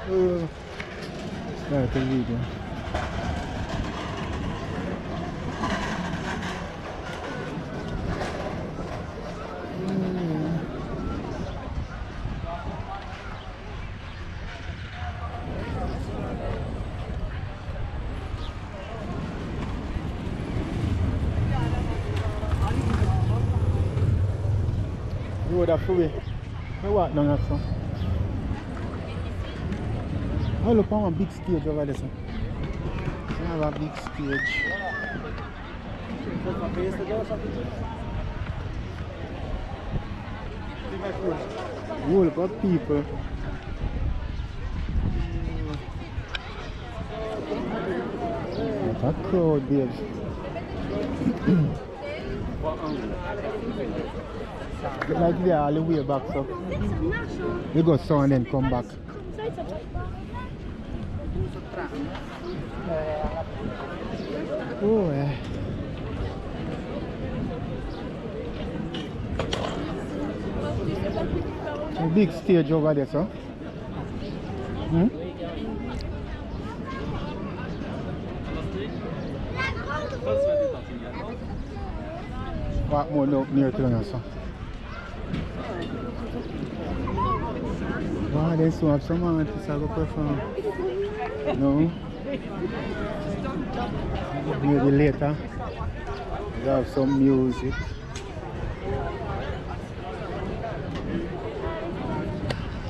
Start the video. Road a free. I walk down that son. Oh look on one big stage over there son. I have a big stage. Whole lot of people. What a crowd, babes. Like they are all the way back, so we go so and then come back. Oh, a big stage over there, so. What more no, near to us, so. Wow, they still have some artists that will perform. No? Maybe later. They have some music.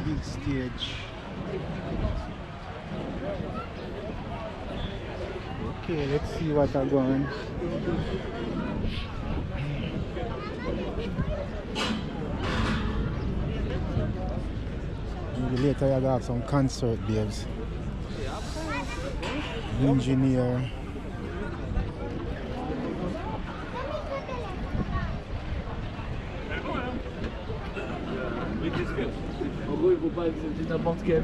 Big stage. Okay, let's see what are going. Maybe later you'll have some concert, babes. Engineer. En gros, il faut pas accepter n'importe quel.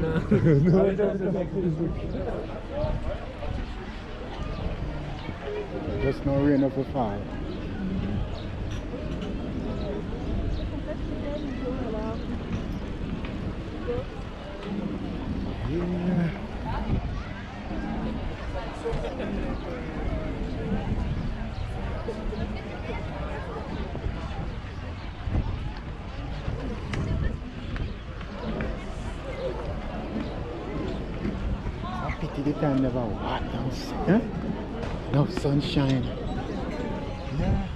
Just no rain up a fall. Yeah. I pity the time never hot now, huh? No sunshine. Yeah.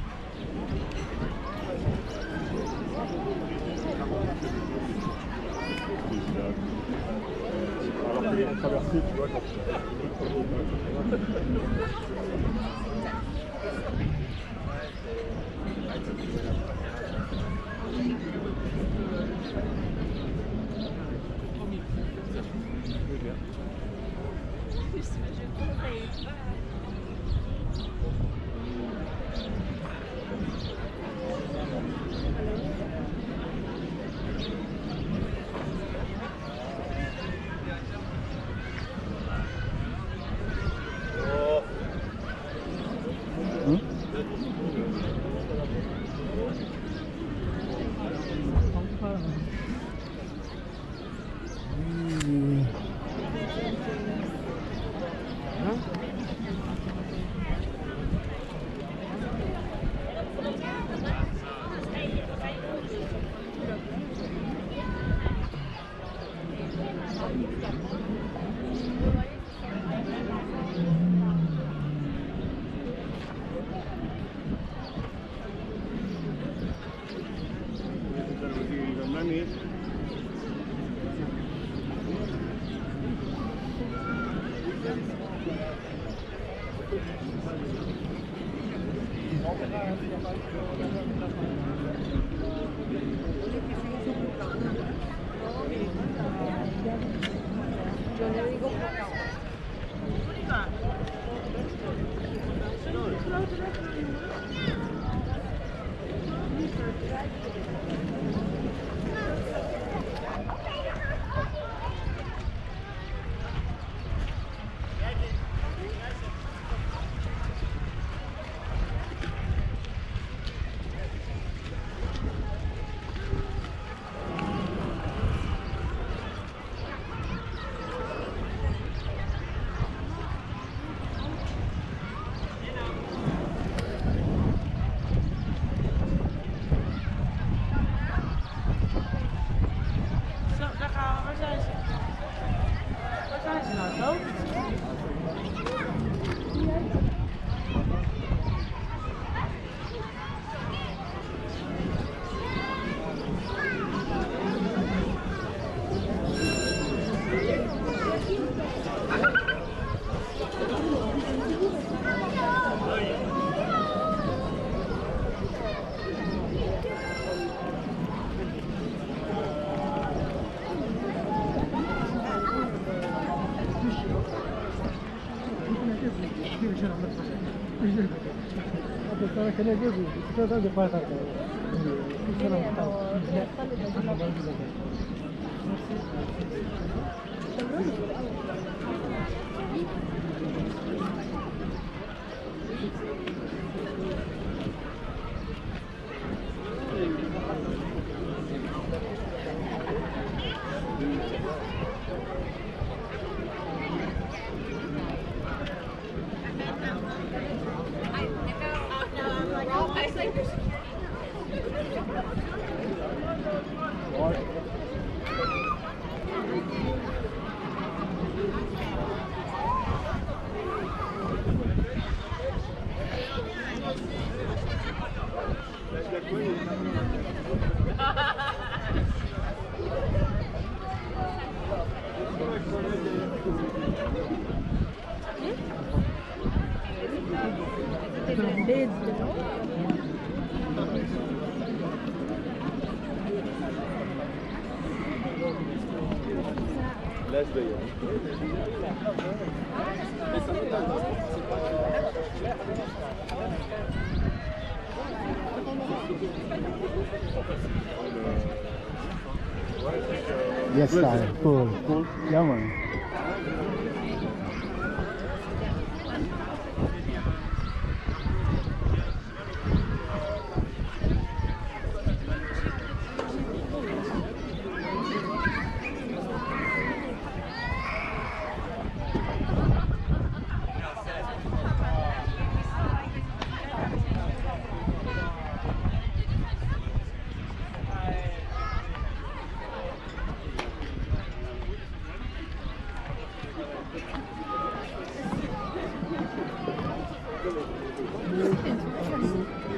Yes, sir. Cool. Cool. Yeah, man.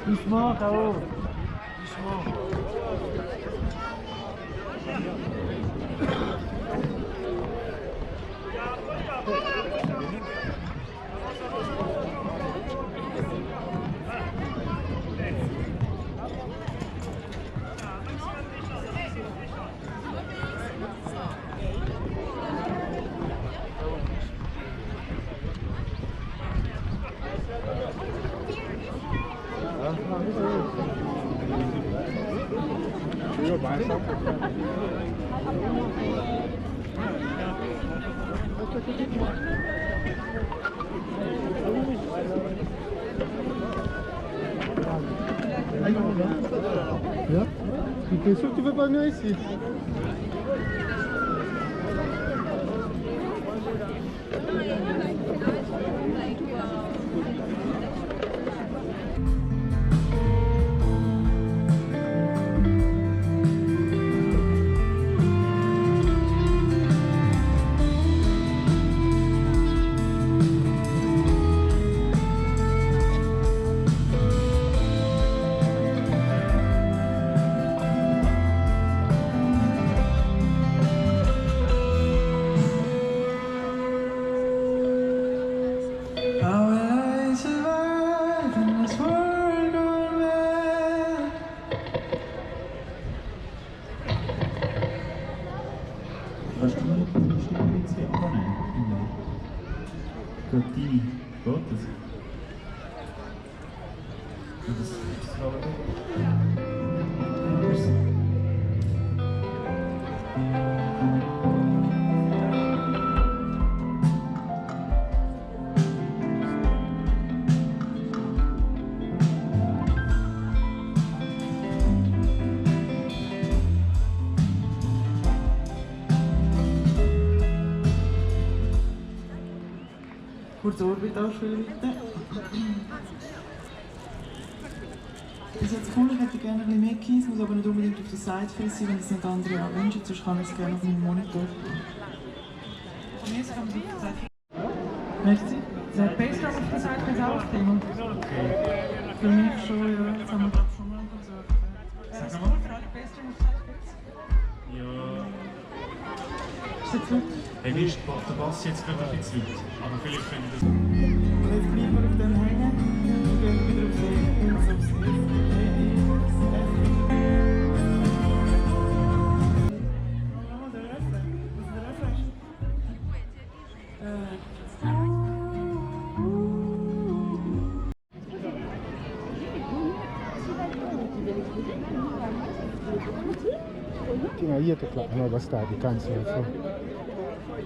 Doucement, Tao. Doucement. Yeah? T'es sûr que tu veux pas venir ici? Kannst du mir ein bisschen abnehmen? Gerade deine. Geht das? Kurz Orbit anschwellen bitte. Das ist jetzt cool, ich hätte gerne ein bisschen mehr Kies, muss aber nicht unbedingt auf der Seite sein, wenn das nicht andere auch wünschen, sonst kann ich es gerne auf meinem Monitor. Von mir aus kann man auf der Seite. Merci. Der Bassdrum auf der Seite ist auch Thema. Für mich schon, ja. Jetzt haben wir glaube schon mal ein Konzert. Ist das cool für alle Bassdrum auf der Seite? Ja. Ist das gut? Hey, Mist, macht der Bass jetzt gerade ein bisschen Zeit. Aber vielleicht können wir das... Jetzt bleiben wir auf dem hängen und gehen wieder auf die I think at 8 o'clock now we start the concert, so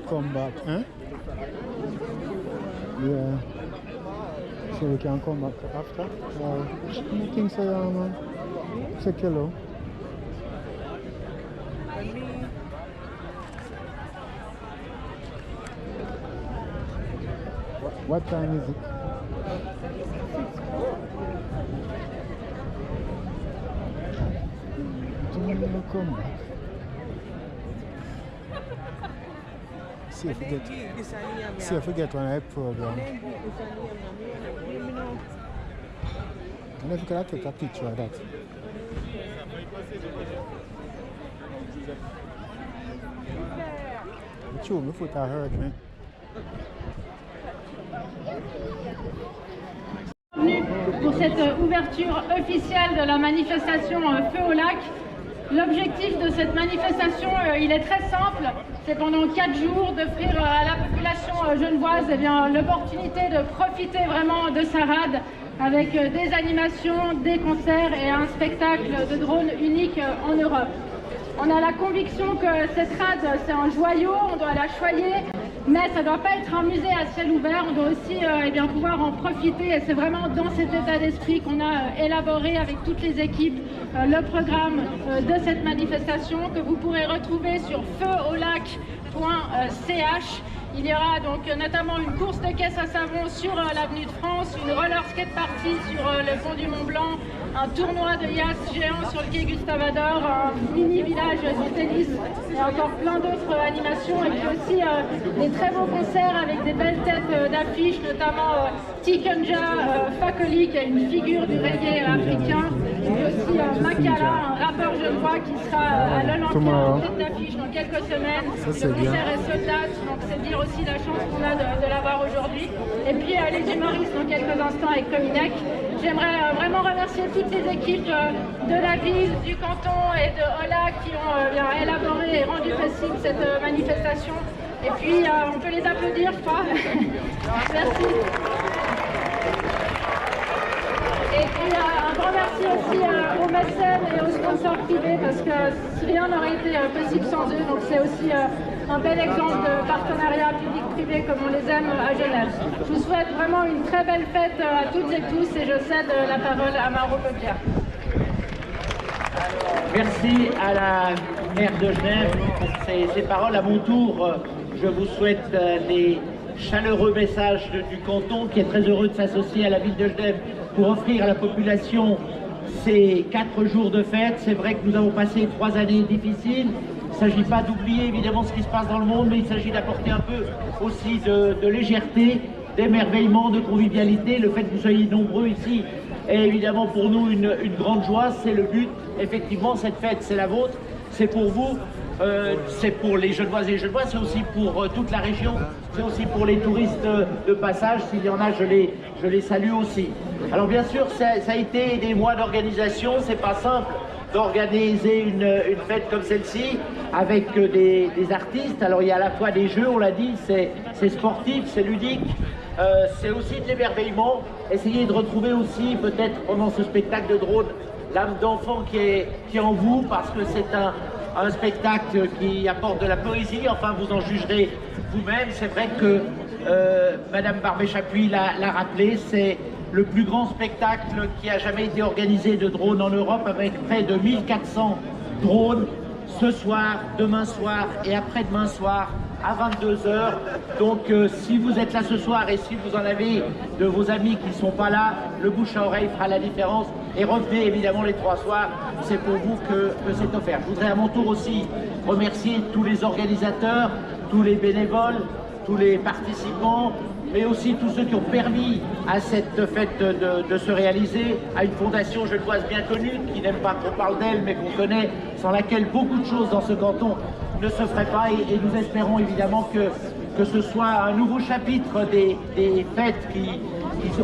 come back, eh? Yeah. So we can come back after? I think so, yeah, man. Say hello. What time is it? Don't come back. See if we get one of that program. And if you could take a picture of that. True, my foot hurt me. Pour cette ouverture officielle de la manifestation Feu au lac. L'objectif de cette manifestation, il est très simple. C'est pendant 4 jours d'offrir à la population genevoise l'opportunité de profiter vraiment de sa rade avec des animations, des concerts et un spectacle de drone unique en Europe. On a la conviction que cette rade, c'est un joyau, on doit la choyer, mais ça ne doit pas être un musée à ciel ouvert, on doit aussi pouvoir en profiter. Et c'est vraiment dans cet état d'esprit qu'on a élaboré avec toutes les équipes le programme de cette manifestation que vous pourrez retrouver sur feuaulac.ch. Il y aura donc notamment une course de caisse à savon sur l'avenue de France, une roller skate party sur le pont du Mont Blanc, un tournoi de yacht géant sur le quai Gustave Ador, un mini village du tennis et encore plein d'autres animations. Et puis aussi des très beaux concerts avec des belles têtes d'affiches, notamment Tikunja Fakoli qui est une figure du reggae africain, et puis aussi Makala, un rappeur genevois qui sera à l'Olympia en tête d'affiche dans quelques semaines. Le concert est sold out, donc c'est dire aussi la chance qu'on a de l'avoir aujourd'hui. Et puis les humoristes dans quelques instants avec Cominec. J'aimerais vraiment remercier toutes les équipes de la ville, du canton et de Olac qui ont élaboré et rendu possible cette manifestation. Et puis on peut les applaudir, je crois. Merci. Et puis un grand merci aussi aux mécènes et aux sponsors privés parce que rien n'aurait été possible sans eux. Donc c'est aussi un bel exemple de partenariat public-privé comme on les aime à Genève. Je vous souhaite vraiment une très belle fête à toutes et tous et je cède la parole à Maro Pepia. Merci à la maire de Genève pour ces paroles. À mon tour, je vous souhaite les chaleureux messages du canton qui est très heureux de s'associer à la ville de Genève pour offrir à la population ces 4 jours de fête. C'est vrai que nous avons passé 3 années difficiles. Il ne s'agit pas d'oublier évidemment ce qui se passe dans le monde, mais il s'agit d'apporter un peu aussi de légèreté, d'émerveillement, de convivialité. Le fait que vous soyez nombreux ici est évidemment pour nous une grande joie, c'est le but. Effectivement, cette fête, c'est la vôtre, c'est pour vous, c'est pour les Genevoises et les Genevois, c'est aussi pour toute la région, c'est aussi pour les touristes de passage. S'il y en a, je les salue aussi. Alors bien sûr, ça a été des mois d'organisation, c'est pas simple d'organiser une fête comme celle-ci avec des artistes. Alors il y a à la fois des jeux, on l'a dit, c'est sportif, c'est ludique, c'est aussi de l'émerveillement. Essayez de retrouver aussi peut-être pendant ce spectacle de drone l'âme d'enfant qui est en vous, parce que c'est un spectacle qui apporte de la poésie. Enfin, vous en jugerez vous-même. C'est vrai que Madame Barbet-Chapuis l'a rappelé, c'est le plus grand spectacle qui a jamais été organisé de drones en Europe, avec près de 1400 drones ce soir, demain soir et après-demain soir à 22 h. Donc si vous êtes là ce soir et si vous en avez de vos amis qui ne sont pas là, le bouche à oreille fera la différence. Et revenez évidemment les 3 soirs, c'est pour vous que c'est offert. Je voudrais à mon tour aussi remercier tous les organisateurs, tous les bénévoles, tous les participants, mais aussi tous ceux qui ont permis à cette fête de se réaliser, à une fondation genevoise bien connue, qui n'aime pas qu'on parle d'elle, mais qu'on connaît, sans laquelle beaucoup de choses dans ce canton ne se ferait pas et nous espérons évidemment que ce soit un nouveau chapitre des fêtes qui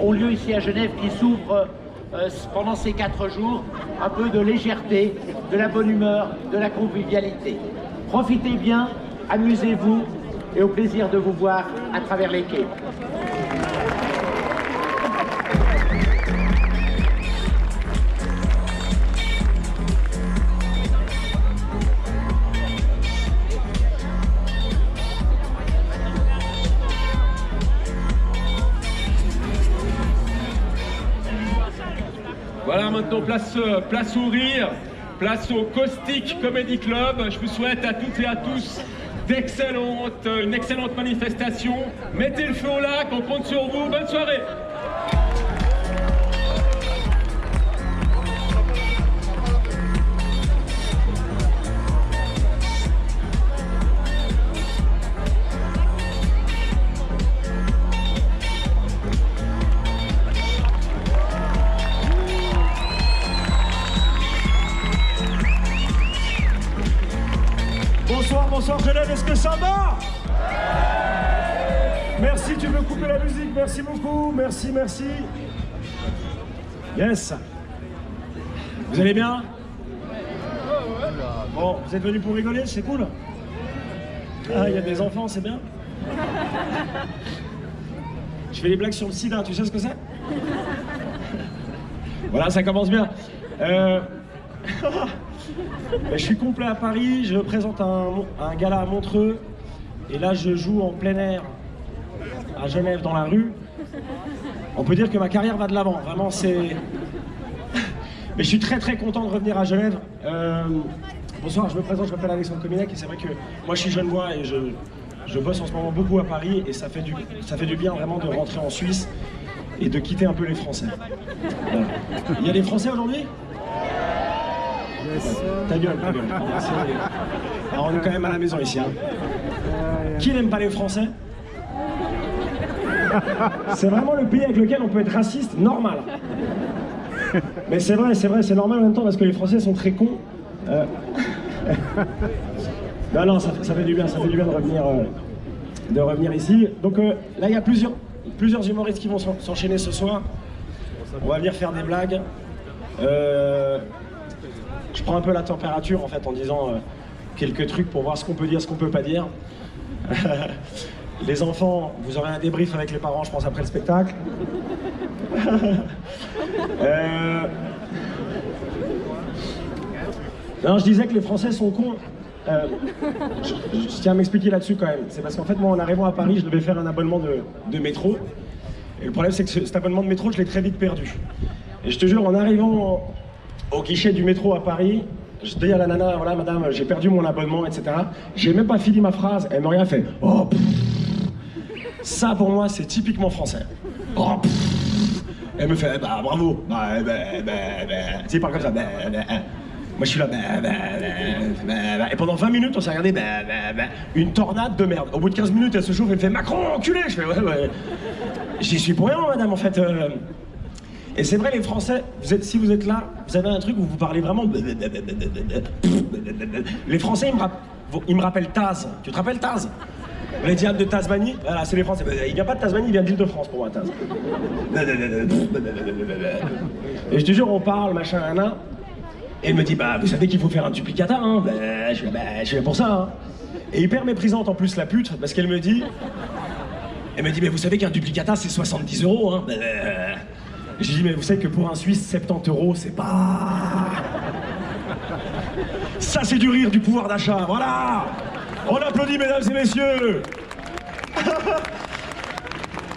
ont lieu ici à Genève, qui s'ouvrent pendant ces 4 jours, un peu de légèreté, de la bonne humeur, de la convivialité. Profitez bien, amusez-vous et au plaisir de vous voir à travers les quais. Voilà, maintenant place au rire, place au Caustic Comedy Club. Je vous souhaite à toutes et à tous une excellente manifestation. Mettez le feu au lac, on compte sur vous. Bonne soirée. Bonsoir Genève, est-ce que ça va? Merci, tu veux couper la musique, merci beaucoup, merci. Yes. Vous allez bien? Bon, vous êtes venus pour rigoler, c'est cool. Ah, il y a des enfants, c'est bien. Je fais des blagues sur le sida, tu sais ce que c'est? Voilà, ça commence bien. Je suis complet à Paris, je présente un gala à Montreux et là je joue en plein air à Genève dans la rue. On peut dire que ma carrière va de l'avant, vraiment c'est... Mais je suis très content de revenir à Genève. Bonsoir, je me présente, je m'appelle Alexandre Cominec et c'est vrai que moi je suis genevois et je bosse en ce moment beaucoup à Paris et ça fait du bien vraiment de rentrer en Suisse et de quitter un peu les Français. Voilà. Il y a des Français aujourd'hui ? Ta gueule. Alors on est quand même à la maison ici. Hein. Qui n'aime pas les Français? C'est vraiment le pays avec lequel on peut être raciste, normal. Mais c'est vrai, c'est normal en même temps parce que les Français sont très cons. Non, ça fait du bien, de revenir ici. Donc là il y a plusieurs humoristes qui vont s'enchaîner ce soir. On va venir faire des blagues. Je prends un peu la température en fait en disant quelques trucs pour voir ce qu'on peut dire, ce qu'on peut pas dire. Les enfants, vous aurez un débrief avec les parents, je pense, après le spectacle. Non, je disais que les Français sont cons. Je tiens à m'expliquer là-dessus quand même. C'est parce qu'en fait, moi, en arrivant à Paris, je devais faire un abonnement de métro. Et le problème, c'est que cet abonnement de métro, je l'ai très vite perdu. Et je te jure, en arrivant au guichet du métro à Paris, je dis à la nana, voilà madame, j'ai perdu mon abonnement, etc. J'ai même pas fini ma phrase, elle m'a rien fait. Oh, pff. Ça pour moi c'est typiquement français. Oh, pff. Elle me fait, bah bravo, tu parles comme ça, moi je suis là, et pendant 20 minutes on s'est regardé, une tornade de merde. Au bout de 15 minutes elle se chauffe, elle me fait Macron, enculé. Je fais ouais. J'y suis pour rien madame en fait. Et c'est vrai, les Français, si vous êtes là, vous avez un truc où vous parlez vraiment... Les Français, ils me rappellent Taz. Tu te rappelles Taz? Les diables de Tasmanie? Voilà, c'est les Français. Il vient pas de Tasmanie, il vient d'Île-de-France pour moi, Taz. Et je te jure, on parle, machin, et il me dit, vous savez qu'il faut faire un duplicata, hein? Je suis là pour ça, hein. Et hyper méprisante en plus, la pute, parce qu'elle me dit... Elle me dit, mais vous savez qu'un duplicata, c'est 70 €, hein? Je dis, mais vous savez que pour un Suisse, 70 €, c'est pas... Ça, c'est du rire, du pouvoir d'achat, voilà. On applaudit, mesdames et messieurs.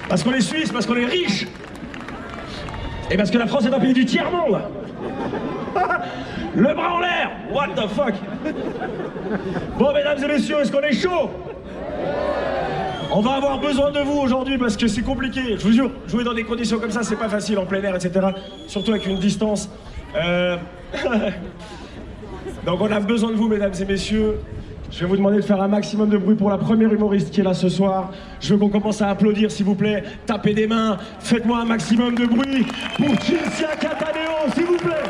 Parce qu'on est Suisse, parce qu'on est riche. Et parce que la France est un pays du tiers-monde. Le bras en l'air. What the fuck. Bon, mesdames et messieurs, est-ce qu'on est chaud? On va avoir besoin de vous aujourd'hui parce que c'est compliqué. Je vous jure, jouer dans des conditions comme ça, c'est pas facile en plein air, etc. Surtout avec une distance. Donc on a besoin de vous, mesdames et messieurs. Je vais vous demander de faire un maximum de bruit pour la première humoriste qui est là ce soir. Je veux qu'on commence à applaudir, s'il vous plaît. Tapez des mains. Faites-moi un maximum de bruit pour Cinzia Cataneo, s'il vous plaît.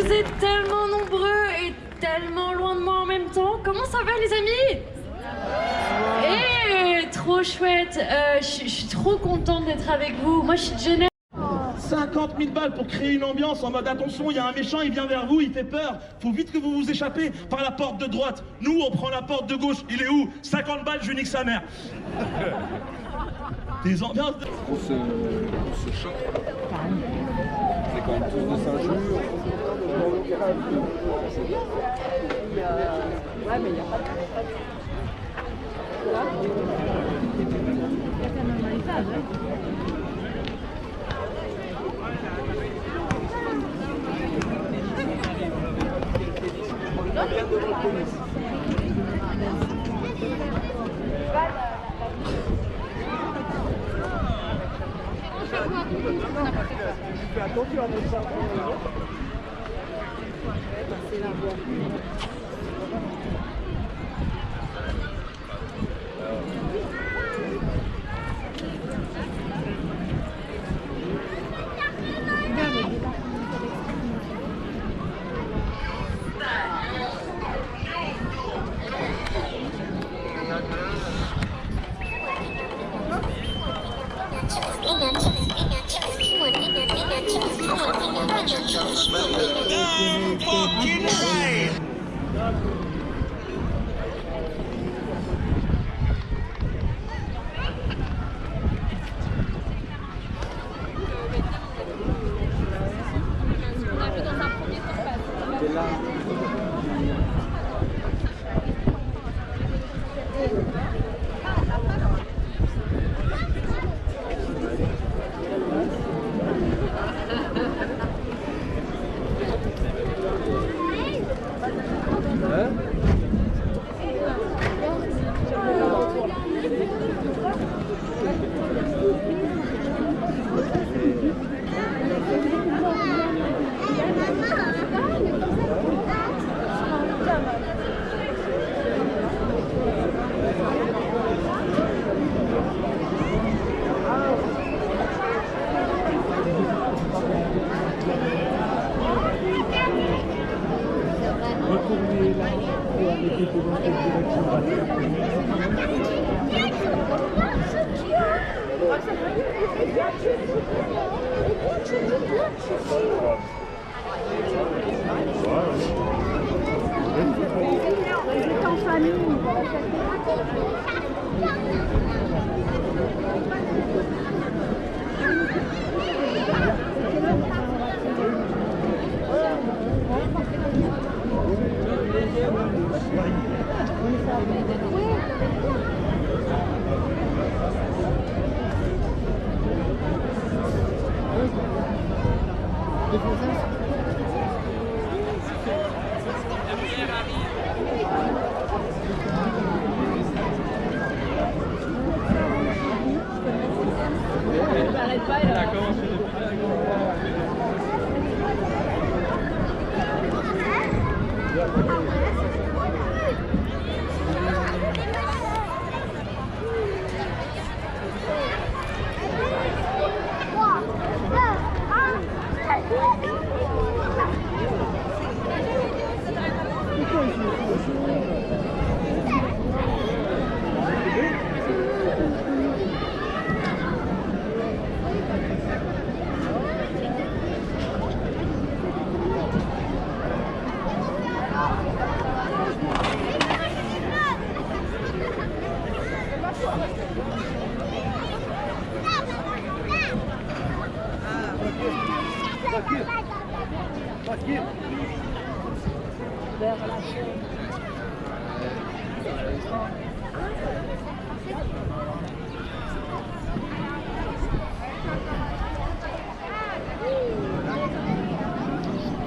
Vous êtes tellement nombreux et tellement loin de moi en même temps. Comment ça va les amis? Trop chouette. Je suis trop contente d'être avec vous. Moi je suis de Genève. 50 000 balles pour créer une ambiance en mode attention, il y a un méchant, il vient vers vous, il fait peur. Faut vite que vous vous échappez par la porte de droite. Nous, on prend la porte de gauche. Il est où? 50 balles, je nique sa mère. Des ambiances de... On se choque. C'est quand même tous de Saint-Just. Ouais, mais il n'y a pas de... Là, il y a quand même un étage, hein. Fais attention à notre cerveau. C'est la voie.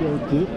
Sécurité.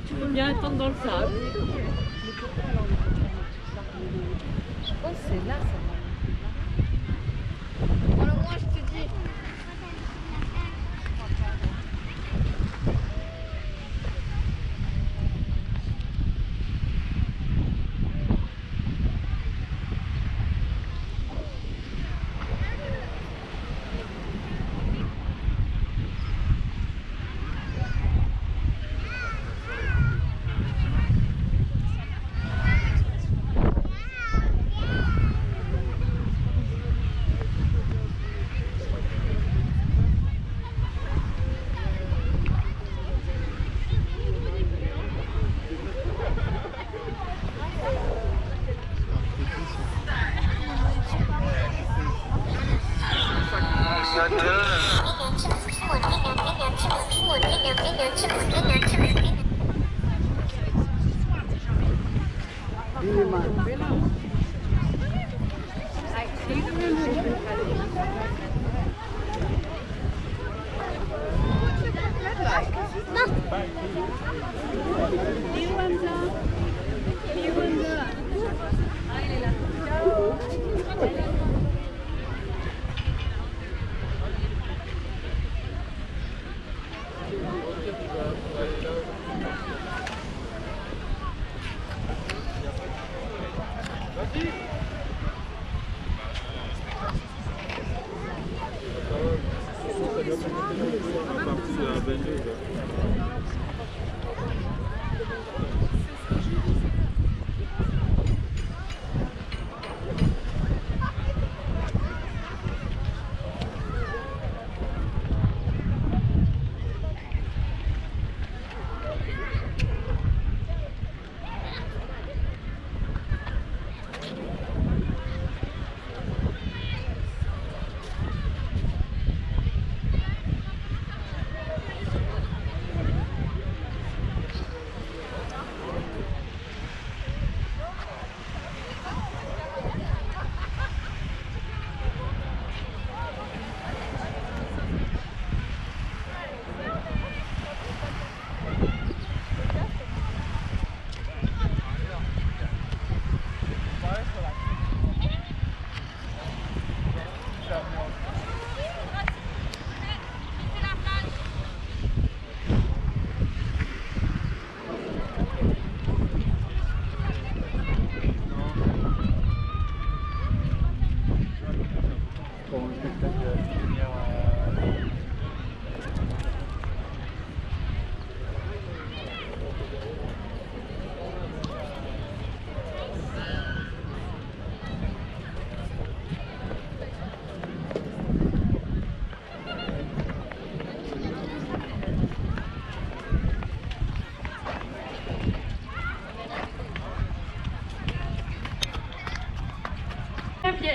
Tu peux bien attendre dans le sable. Je pense que c'est là, ça. Alors moi, je te dis...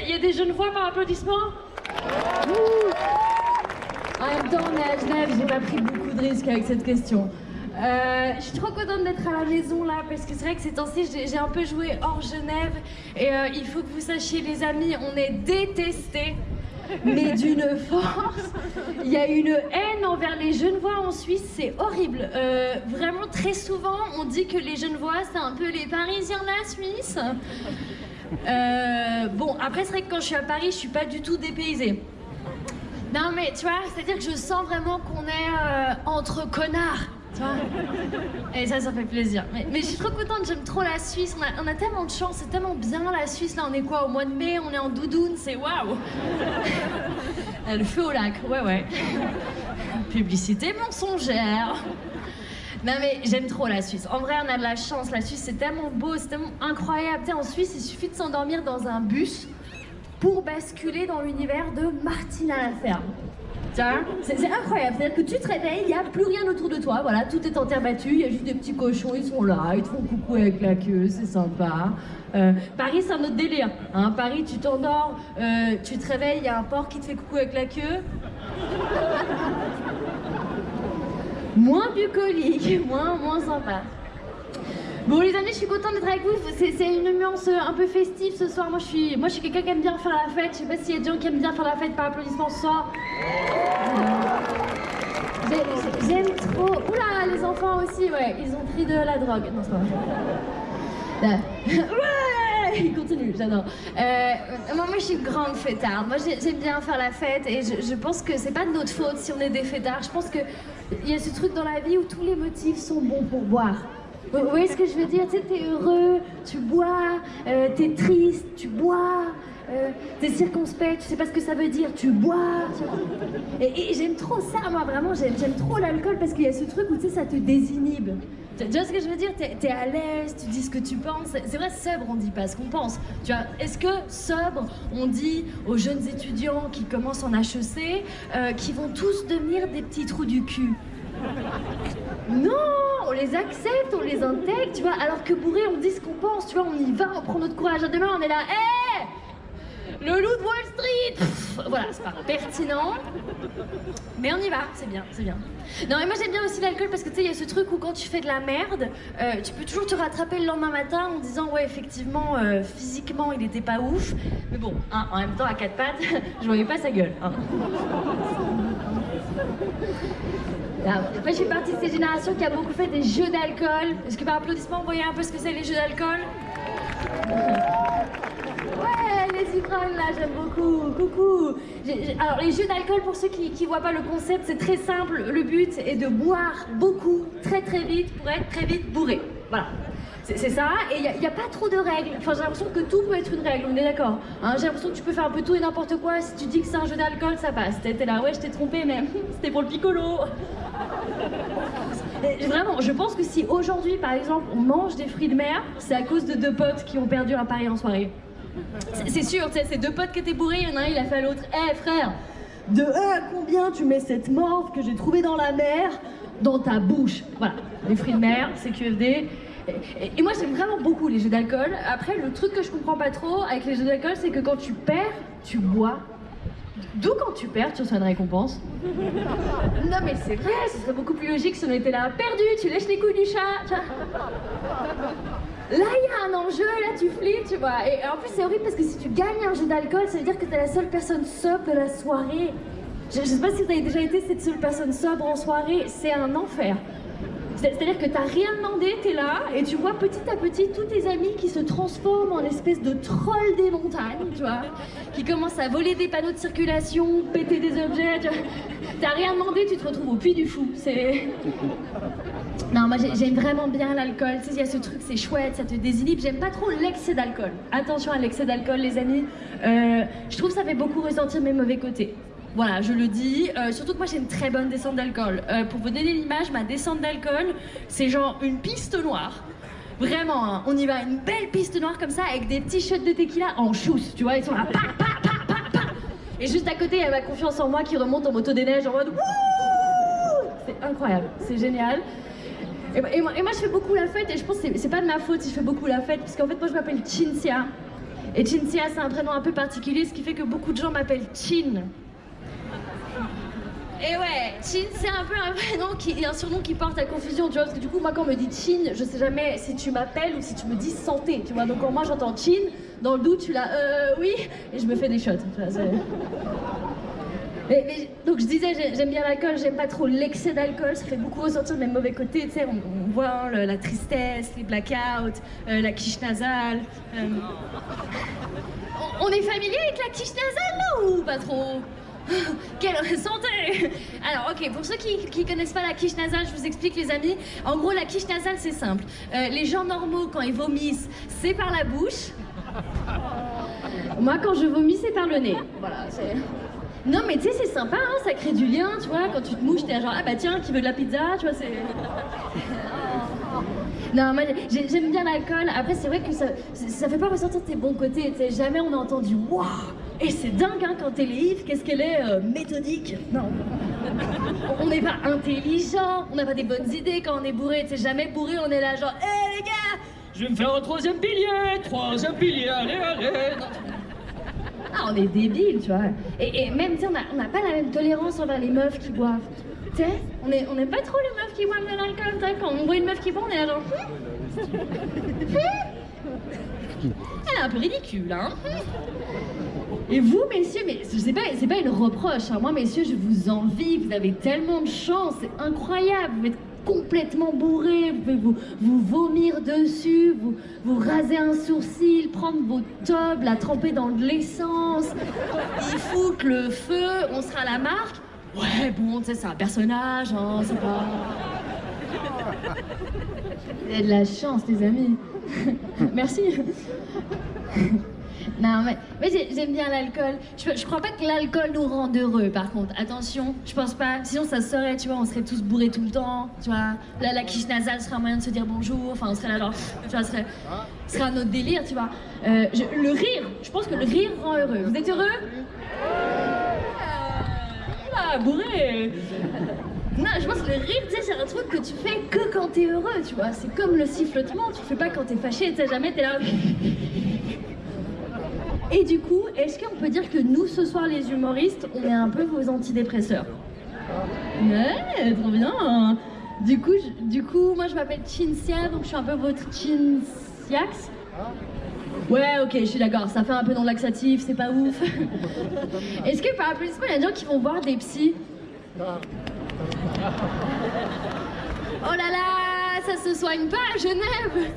Il y a des Genevois par applaudissement. En même temps, on est à Genève, j'ai pas pris beaucoup de risques avec cette question. Je suis trop contente d'être à la maison là, parce que c'est vrai que ces temps-ci, j'ai un peu joué hors Genève. Et il faut que vous sachiez, les amis, on est détestés, mais d'une force. Il y a une haine envers les Genevois en Suisse, c'est horrible. Vraiment, très souvent, on dit que les Genevois, c'est un peu les Parisiens de la Suisse. Bon, après, c'est vrai que quand je suis à Paris, je suis pas du tout dépaysée. Non, mais tu vois, c'est-à-dire que je sens vraiment qu'on est entre connards, tu vois. Et ça fait plaisir. Mais je suis trop contente, j'aime trop la Suisse. On a tellement de chance, c'est tellement bien la Suisse. Là, on est quoi, au mois de mai, on est en doudoune, c'est waouh. Le feu au lac, ouais. Publicité mensongère. Non mais j'aime trop la Suisse. En vrai, on a de la chance. La Suisse, c'est tellement beau, c'est tellement incroyable. Tu sais, en Suisse, il suffit de s'endormir dans un bus pour basculer dans l'univers de Martine à la ferme. C'est incroyable, c'est-à-dire que tu te réveilles, il n'y a plus rien autour de toi, voilà, tout est en terre battue, il y a juste des petits cochons, ils sont là, ils te font coucou avec la queue, c'est sympa. Paris, c'est un autre délire, hein. Paris, tu t'endors, tu te réveilles, il y a un porc qui te fait coucou avec la queue. Moins bucolique, moins sympa. Bon les amis, je suis contente d'être avec vous, c'est une ambiance un peu festive ce soir. Moi je suis quelqu'un qui aime bien faire la fête, je sais pas s'il y a des gens qui aiment bien faire la fête par applaudissement ce soir. J'aime trop... Oula, les enfants aussi, ouais, ils ont pris de la drogue. Non, c'est pas vrai. Ouais, ils continuent, j'adore. Moi je suis une grande fêtarde, moi j'aime bien faire la fête et je pense que c'est pas de notre faute si on est des fêtards. Je pense qu'il y a ce truc dans la vie où tous les motifs sont bons pour boire. Vous voyez ce que je veux dire? Tu sais, t'es heureux, tu bois, t'es triste, tu bois, t'es circonspect, tu sais pas ce que ça veut dire, tu bois. Et j'aime trop ça, moi, vraiment, j'aime trop l'alcool parce qu'il y a ce truc où, tu sais, ça te désinhibe. Tu vois ce que je veux dire? T'es à l'aise, tu dis ce que tu penses. C'est vrai, sobre, on dit pas ce qu'on pense. Tu vois, est-ce que sobre, on dit aux jeunes étudiants qui commencent en HEC, qui vont tous devenir des petits trous du cul? Non, on les accepte, on les intègre, tu vois, alors que bourré, on dit ce qu'on pense, tu vois, on y va, on prend notre courage à deux mains, on est là, hé, le loup de Wall Street. Pff, voilà, c'est pas pertinent, mais on y va, c'est bien, c'est bien. Non, et moi j'aime bien aussi l'alcool parce que tu sais, il y a ce truc où quand tu fais de la merde, tu peux toujours te rattraper le lendemain matin en disant, ouais, effectivement, physiquement, il était pas ouf, mais bon, hein, en même temps, à quatre pattes, je voyais pas sa gueule. Hein. Moi, je fais partie de ces générations qui a beaucoup fait des jeux d'alcool. Est-ce que par applaudissement, vous voyez un peu ce que c'est les jeux d'alcool? Ouais, les ivrognes là, j'aime beaucoup. Coucou. Alors, les jeux d'alcool, pour ceux qui voient pas le concept, c'est très simple. Le but est de boire beaucoup, très vite, pour être très vite bourré. Voilà. C'est ça, et il n'y a pas trop de règles. Enfin, j'ai l'impression que tout peut être une règle, on est d'accord. Hein, j'ai l'impression que tu peux faire un peu tout et n'importe quoi. Si tu dis que c'est un jeu d'alcool, ça passe. T'es là, ouais, je t'ai trompé, mais c'était pour le piccolo. Et vraiment, je pense que si aujourd'hui, par exemple, on mange des fruits de mer, c'est à cause de deux potes qui ont perdu un pari en soirée. C'est sûr, tu sais, c'est deux potes qui étaient bourrés, il y en a un, il a fait à l'autre, hé frère, de 1 à combien tu mets cette morve que j'ai trouvée dans la mer dans ta bouche? Voilà, les fruits de mer, c'est QFD. Et moi j'aime vraiment beaucoup les jeux d'alcool. Après, le truc que je comprends pas trop avec les jeux d'alcool, c'est que quand tu perds, tu bois. D'où quand tu perds, tu reçois une récompense. Non mais c'est vrai, ce serait beaucoup plus logique si on était là, perdu, tu lèches les couilles du chat. Là, il y a un enjeu, là tu flippes, tu vois. Et en plus c'est horrible parce que si tu gagnes un jeu d'alcool, ça veut dire que t'es la seule personne sobre de la soirée. Je sais pas si vous avez déjà été cette seule personne sobre en soirée, c'est un enfer. C'est-à-dire que t'as rien demandé, t'es là, et tu vois petit à petit tous tes amis qui se transforment en espèce de trolls des montagnes, tu vois, qui commencent à voler des panneaux de circulation, péter des objets, tu vois. T'as rien demandé, tu te retrouves au Puy du Fou, c'est... Non, moi j'aime vraiment bien l'alcool, tu sais, il y a ce truc, c'est chouette, ça te désinhibe, j'aime pas trop l'excès d'alcool. Attention à l'excès d'alcool, les amis, je trouve que ça fait beaucoup ressentir mes mauvais côtés. Voilà, je le dis, surtout que moi j'ai une très bonne descente d'alcool. Pour vous donner l'image, ma descente d'alcool, c'est genre une piste noire. Vraiment, hein, on y va, une belle piste noire comme ça, avec des petits shots de tequila en chousse, tu vois, ils sont là, pa, pa, pa, pa, pa. Et juste à côté, il y a ma confiance en moi qui remonte en moto des neiges en mode wouh. C'est incroyable, c'est génial. Et moi je fais beaucoup la fête, et je pense que c'est pas de ma faute si je fais beaucoup la fête, parce qu'en fait moi je m'appelle Cinzia. Et Cinzia c'est un prénom un peu particulier, ce qui fait que beaucoup de gens m'appellent Chin. Et ouais, Chin, c'est un peu un prénom un surnom qui porte à confusion, tu vois, parce que du coup, moi, quand on me dit Chin, je sais jamais si tu m'appelles ou si tu me dis santé, tu vois. Donc, quand moi, j'entends Chin, dans le doute, tu l'as, oui, et je me fais des shots, tu vois, donc, je disais, j'aime bien l'alcool, j'aime pas trop l'excès d'alcool, ça fait beaucoup ressentir mes mauvais côtés, tu sais, on voit hein, la tristesse, les blackouts, la quiche nasale. On est familier avec la quiche nasale, là, ou pas trop? Quelle santé! Alors ok, pour ceux qui connaissent pas la quiche nasale, je vous explique les amis. En gros, la quiche nasale c'est simple. Les gens normaux, quand ils vomissent, c'est par la bouche. Moi, quand je vomis, c'est par le nez. Voilà, Non, mais tu sais, c'est sympa, hein, ça crée du lien, tu vois. Quand tu te mouches, t'es là genre, ah bah tiens, qui veut de la pizza, tu vois, c'est. Non, moi j'aime bien l'alcool. Après, c'est vrai que ça fait pas ressortir tes bons côtés. Tu sais, jamais on a entendu waouh! Et c'est dingue, hein, quand t'es ivre, qu'est-ce qu'elle est méthodique. Non. On n'est pas intelligent, on n'a pas des bonnes idées quand on est bourré. Tu sais, jamais bourré, on est là genre, hé les gars, je vais me faire un troisième pilier, allez, allez. Non. Ah, on est débiles, tu vois. Et même, tu sais, on n'a pas la même tolérance envers les meufs qui boivent. Tu sais, on n'aime pas trop les meufs qui boivent de l'alcool. Tu sais, quand on voit une meuf qui boit, on est là genre... Elle est un peu ridicule, hein. Et vous, messieurs, mais c'est pas une reproche, hein. Moi, messieurs, je vous envie, vous avez tellement de chance, c'est incroyable. Vous êtes complètement bourré, vous pouvez vous vomir dessus, vous raser un sourcil, prendre vos tubs, la tremper dans de l'essence, y foutre le feu, on sera la marque. Ouais, bon, tu sais, c'est un personnage, hein, c'est pas... Vous avez de la chance, les amis. Merci. Non, mais j'aime bien l'alcool. Je crois pas que l'alcool nous rende heureux, par contre. Attention, je pense pas. Sinon, ça se saurait, tu vois, on serait tous bourrés tout le temps, tu vois. Là, la quiche nasale serait un moyen de se dire bonjour. Enfin, on serait là, genre, tu vois, ce serait un autre délire, tu vois. Le rire, je pense que le rire rend heureux. Vous êtes heureux? Ah, bourré. Non, je pense que le rire, tu sais, c'est un truc que tu fais que quand t'es heureux, tu vois. C'est comme le sifflotement, tu le fais pas quand t'es fâché, tu sais, jamais t'es là... Et du coup, est-ce qu'on peut dire que nous, ce soir, les humoristes, on est un peu vos antidépresseurs? Ouais, trop bien. Du coup, moi, je m'appelle Cinzia, donc je suis un peu votre Cinziax. Ouais, ok, je suis d'accord, ça fait un peu non laxatif, c'est pas ouf. Est-ce que par applaudissement, il y a des gens qui vont voir des psys? Oh là là, ça se soigne pas à Genève.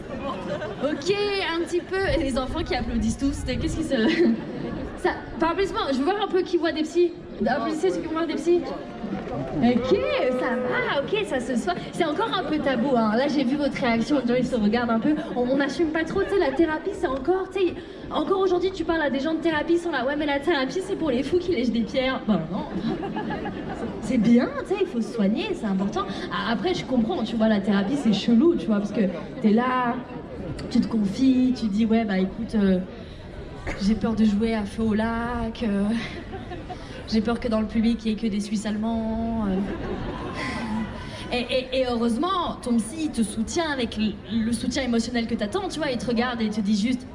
Ok, un petit peu. Et les enfants qui applaudissent tous, qu'est-ce qui se... Ça, par applaudissement, je veux voir un peu qui voit des psys. Applaudissez ceux qui vont voir des psys. Ok, ça va, ok, ça se soigne. C'est encore un peu tabou, hein. Là, j'ai vu votre réaction, les gens, ils se regardent un peu. On n'assume pas trop, tu sais, la thérapie, c'est encore, tu sais... Encore aujourd'hui, tu parles à des gens de thérapie, ils sont là, ouais, mais la thérapie, c'est pour les fous qui lèchent des pierres. Ben non. C'est bien, tu sais, il faut se soigner, c'est important. Après, je comprends, tu vois, la thérapie, c'est chelou, tu vois, parce que t'es là, tu te confies, tu dis, ouais, bah écoute, j'ai peur de jouer à feu au lac, j'ai peur que dans le public, il n'y ait que des Suisses allemands. Et heureusement, ton psy, il te soutient avec le soutien émotionnel que t'attends, tu vois, il te regarde et il te dit juste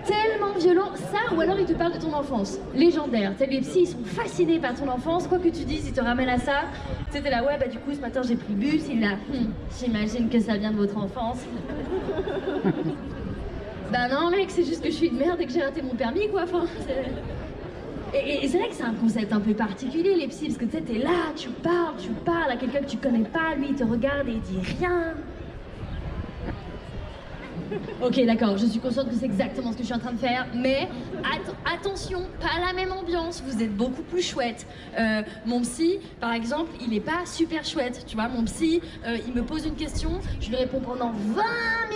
tellement violent, ça, ou alors il te parle de ton enfance, légendaire. Les psys, ils sont fascinés par ton enfance, quoi que tu dises, ils te ramènent à ça. Tu sais, t'es là, ouais, bah du coup, ce matin, j'ai pris le bus, il est là, j'imagine que ça vient de votre enfance. Bah non, mec, c'est juste que je suis une merde et que j'ai raté mon permis, quoi, enfin... Et c'est vrai que c'est un concept un peu particulier, les psys, parce que tu sais, t'es là, tu parles à quelqu'un que tu connais pas, lui, il te regarde et il dit rien. Ok, d'accord, je suis consciente que c'est exactement ce que je suis en train de faire, mais attention, pas la même ambiance, vous êtes beaucoup plus chouette. Mon psy, par exemple, il est pas super chouette, tu vois, mon psy, il me pose une question, je lui réponds pendant 20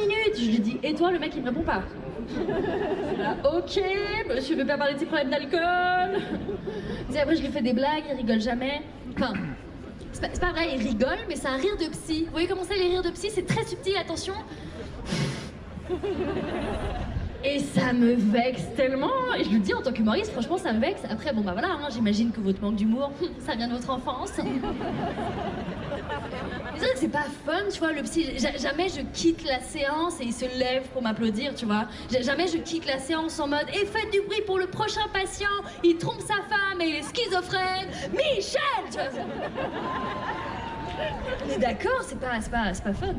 minutes, je lui dis, et toi, le mec, il me répond pas. Ok, monsieur veut pas parler de ses problèmes d'alcool. Après, je lui fais des blagues, il rigole jamais. Enfin, c'est pas vrai, il rigole, mais c'est un rire de psy. Vous voyez comment c'est les rires de psy? C'est très subtil, attention. Et ça me vexe tellement. Et je le dis en tant qu'humoriste, franchement, ça me vexe. Après, bon bah voilà, hein, j'imagine que votre manque d'humour, ça vient de votre enfance. C'est vrai que c'est pas fun, tu vois, le psy. Jamais je quitte la séance et il se lève pour m'applaudir, tu vois. Jamais je quitte la séance en mode « Et faites du bruit pour le prochain patient, il trompe sa femme et il est schizophrène, Michel !» Tu vois. On est d'accord, c'est pas fun.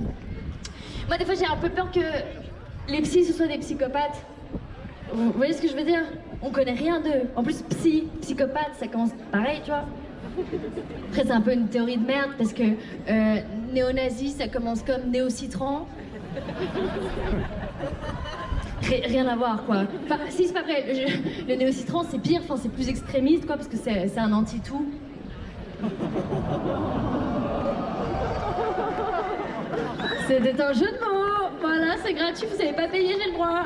Moi, des fois, j'ai un peu peur que les psys, ce soient des psychopathes. Vous voyez ce que je veux dire? On connaît rien d'eux. En plus, psychopathe, ça commence pareil, tu vois. Après, c'est un peu une théorie de merde parce que néo-nazi, ça commence comme néo-citron. Rien à voir, quoi. Enfin, si, c'est pas vrai. Le néo-citron, c'est pire, enfin, c'est plus extrémiste, quoi, parce que c'est un anti-tout. C'était un jeu de mots. Voilà, c'est gratuit, vous savez pas payer, j'ai le droit.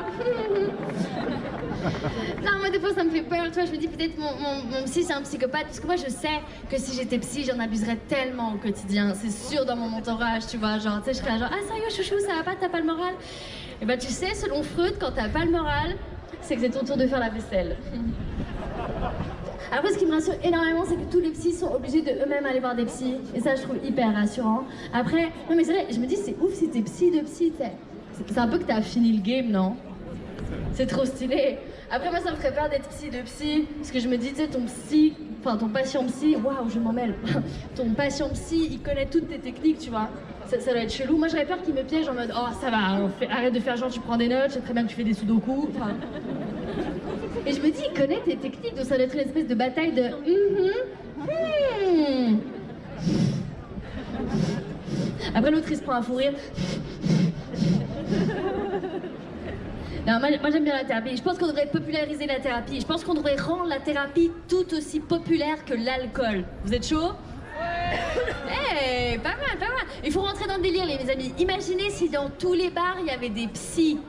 Non, moi des fois ça me fait peur, tu vois, je me dis peut-être mon psy c'est un psychopathe, parce que moi je sais que si j'étais psy, j'en abuserais tellement au quotidien, c'est sûr dans mon entourage, tu vois, genre, tu sais, je serais là, genre, ah sérieux chouchou, ça va pas, t'as pas le moral? Et bah tu sais, selon Freud, quand t'as pas le moral, c'est que c'est ton tour de faire la vaisselle. Après, ce qui me rassure énormément, c'est que tous les psys sont obligés de eux-mêmes aller voir des psys, et ça je trouve hyper rassurant. Après, non mais c'est vrai, je me dis c'est ouf si t'es psy de psy, t'sais. C'est un peu que t'as fini le game, non? C'est trop stylé. Après, moi, ça me ferait peur d'être psy de psy, parce que je me dis, tu sais, ton psy, enfin, ton patient psy, waouh, je m'en mêle. Ton patient psy, il connaît toutes tes techniques, tu vois. Ça doit être chelou. Moi, j'aurais peur qu'il me piège en mode, oh, ça va, arrête de faire genre, tu prends des notes, je sais très bien que tu fais des sudoku. Enfin... Et je me dis, il connaît tes techniques, donc ça doit être une espèce de bataille de. Après, l'autre, il se prend un fou rire. Non, moi j'aime bien la thérapie. Je pense qu'on devrait populariser la thérapie. Je pense qu'on devrait rendre la thérapie tout aussi populaire que l'alcool. Vous êtes chaud? Eh, pas mal, pas mal. Il faut rentrer dans le délire, les amis. Imaginez si dans tous les bars, il y avait des psys.